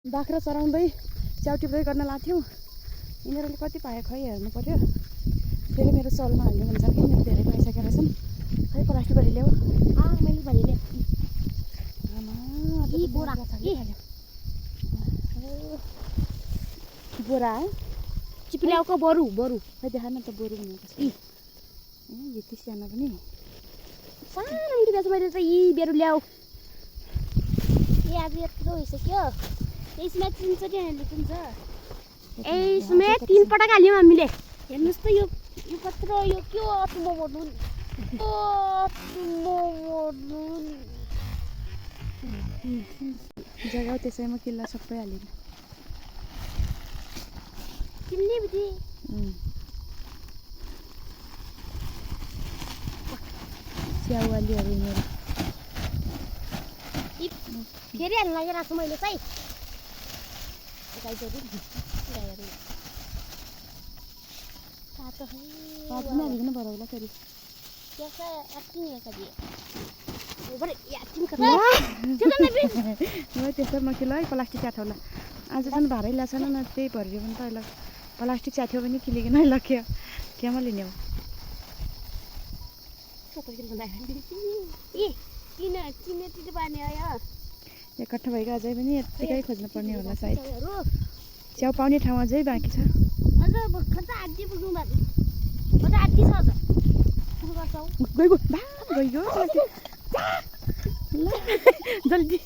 बाख्रा चराउँदै च्याउ टिप्दै गर्न लाग्थ्यौँ। यिनीहरूले कति पायो खै हेर्नु पर्यो। फेरि मेरो सलमा हाल्ने भन्छ कि मेरो धेरै पाइसकेका रहेछन्। खै प्लास्टिक भरि ल्याऊ। मैले भनिले आमा बोरा बोरा चिप्ल्याउको बरु खै देखा न त बोरु भनेको यति सानो पनि सानो मिठी बेच मैले त यी बेरु ल्याऊ। आज यत्रो भइसक्यो। यसमा चिन्छ कि हामीले चिन्छ यसमा 3 पटक हाल्यौँ हामीले। हेर्नुहोस् त यो कत्रो यो के हो अटुमो मोड्नु जग्गा त्यसैमा किल्ला सबै हालिदिनु किन्ने बित्ति स्याउवालीहरू यिनीहरू फेरि हाल्नु लागिरहेको छु मैले चाहिँ हालिदिनु पर्यो होला फेरि त्यसैमा किल्ल है प्लास्टिक च्याथ्यो होला। आज झन् भारै ल्याएको छैन न त्यही भरियो भने त अहिले प्लास्टिक च्याथ्यो भने किलिकन लग्यो केमा लिने हो। एकट्ठा भएको अझै पनि यत्तिकै खोज्नु पर्ने होला सायद। च्याउ पाउने ठाउँ अझै बाँकी छ। गइगयो जल्दी